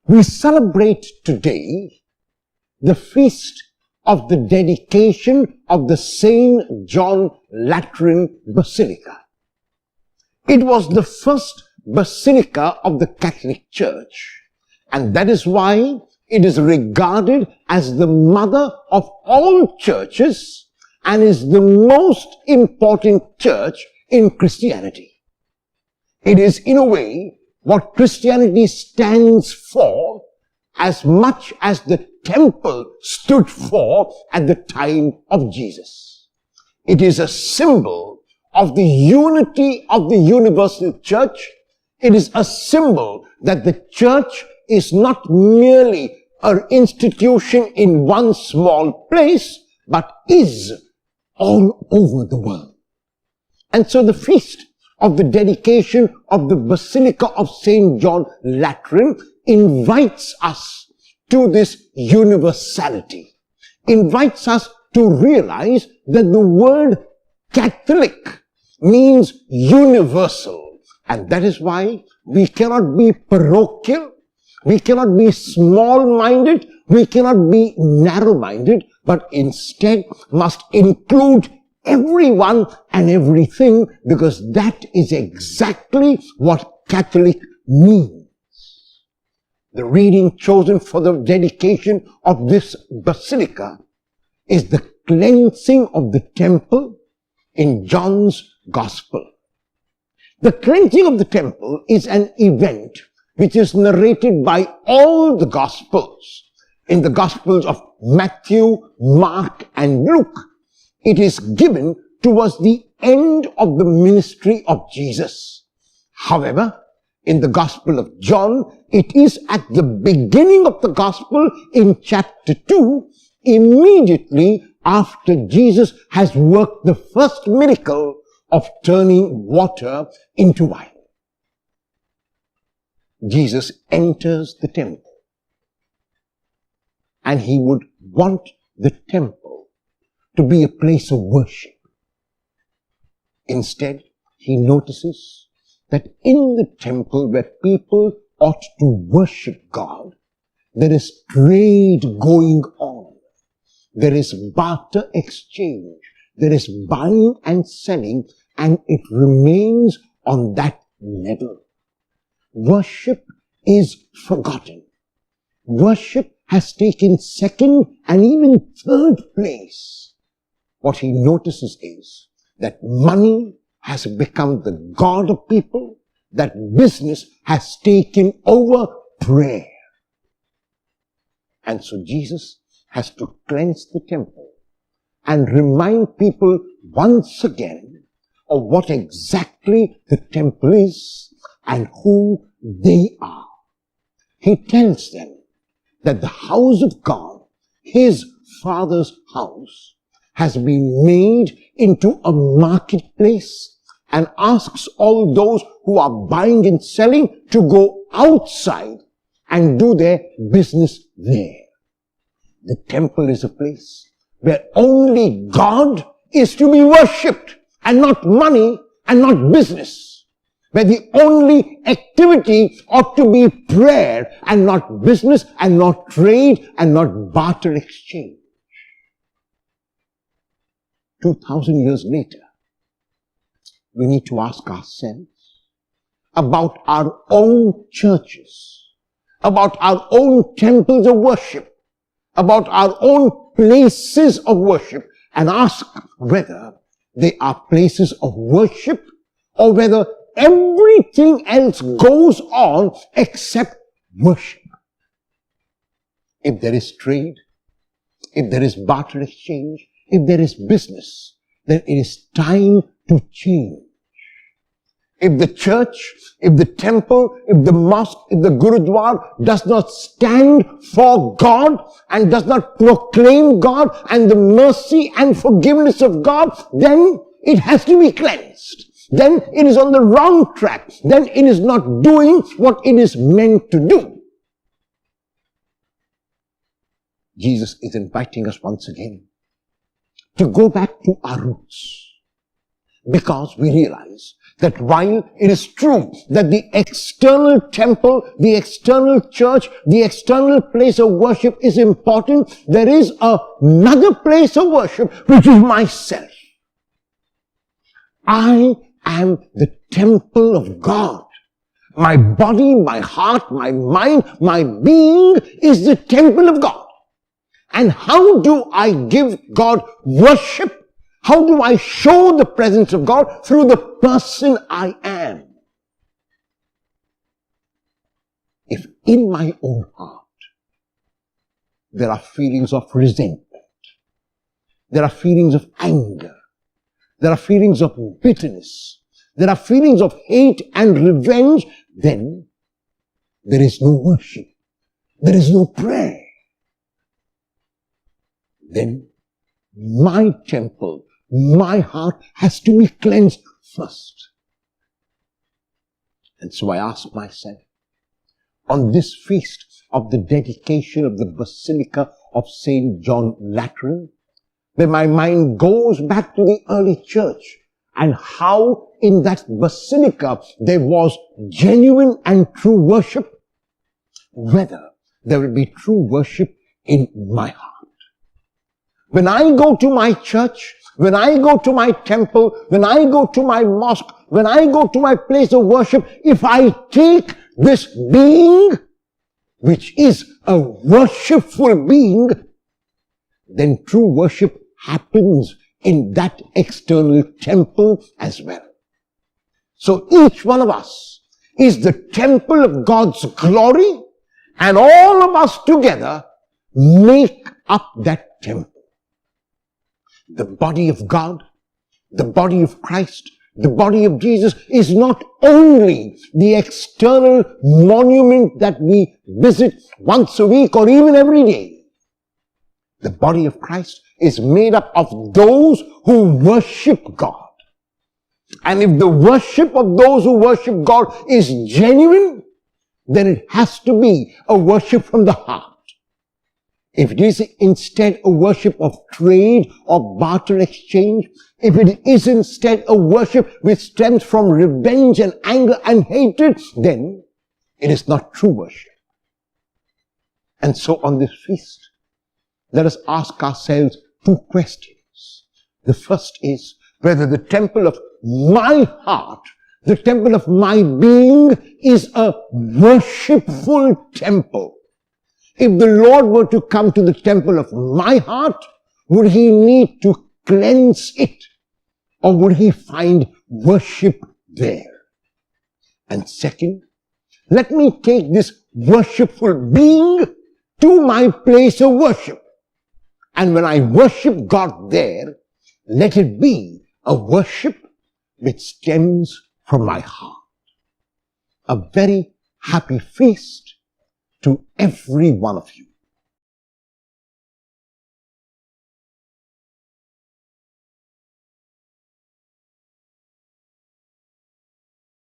We celebrate today the feast of the dedication of the St. John Lateran Basilica. It was the first basilica of the Catholic Church, and that is why it is regarded as the mother of all churches and is the most important church in Christianity. It is, in a way, what Christianity stands for as much as the temple stood for at the time of Jesus. It is a symbol of the unity of the universal church. It is a symbol that the church is not merely an institution in one small place, but is all over the world. And so the feast of the dedication of the Basilica of St. John Lateran invites us to this universality, invites us to realize that the word Catholic means universal. And that is why we cannot be parochial, we cannot be small-minded, we cannot be narrow-minded, but instead must include everyone and everything, because that is exactly what Catholic means. The reading chosen for the dedication of this basilica is the cleansing of the temple in John's Gospel. The cleansing of the temple is an event which is narrated by all the Gospels. In the Gospels of Matthew, Mark, and Luke, it is given towards the end of the ministry of Jesus. However, in the Gospel of John, it is at the beginning of the Gospel in chapter 2, immediately after Jesus has worked the first miracle of turning water into wine. Jesus enters the temple, and he would want the temple to be a place of worship. Instead, he notices that in the temple where people ought to worship God, there is trade going on. There is barter exchange. There is buying and selling, and it remains on that level. Worship is forgotten. Worship has taken second and even third place. What he notices is that money has become the god of people, that business has taken over prayer. And so Jesus has to cleanse the temple and remind people once again of what exactly the temple is and who they are. He tells them that the house of God, his Father's house, has been made into a marketplace, and asks all those who are buying and selling to go outside and do their business there. The temple is a place where only God is to be worshipped, and not money and not business. Where the only activity ought to be prayer and not business and not trade and not barter exchange. 2,000 years later, we need to ask ourselves about our own churches, about our own temples of worship, about our own places of worship, and ask whether they are places of worship or whether everything else goes on except worship. If there is trade, if there is barter exchange, if there is business, then it is time to change. If the church, if the temple, if the mosque, if the Gurudwara does not stand for God and does not proclaim God and the mercy and forgiveness of God, then it has to be cleansed. Then it is on the wrong track. Then it is not doing what it is meant to do. Jesus is inviting us once again to go back to our roots, because we realize that while it is true that the external temple, the external church, the external place of worship is important, there is another place of worship which is myself. I am the temple of God. My body, my heart, my mind, my being is the temple of God. And how do I give God worship? How do I show the presence of God? Through the person I am. If in my own heart there are feelings of resentment, there are feelings of anger, there are feelings of bitterness, there are feelings of hate and revenge, then there is no worship. There is no prayer. Then my temple, my heart has to be cleansed first. And so I ask myself, on this feast of the dedication of the Basilica of St. John Lateran, where my mind goes back to the early church and how in that basilica there was genuine and true worship, whether there will be true worship in my heart. When I go to my church, when I go to my temple, when I go to my mosque, when I go to my place of worship, if I take this being, which is a worshipful being, then true worship happens in that external temple as well. So each one of us is the temple of God's glory, and all of us together make up that temple. The body of God, the body of Christ, the body of Jesus is not only the external monument that we visit once a week or even every day. The body of Christ is made up of those who worship God. And if the worship of those who worship God is genuine, then it has to be a worship from the heart. If it is instead a worship of trade or barter exchange, if it is instead a worship which stems from revenge and anger and hatred, then it is not true worship. And so on this feast, let us ask ourselves two questions. The first is whether the temple of my heart, the temple of my being, is a worshipful temple. If the Lord were to come to the temple of my heart, would he need to cleanse it? Or would he find worship there? And second, let me take this worshipful being to my place of worship. And when I worship God there, let it be a worship which stems from my heart. A very happy feast to every one of you.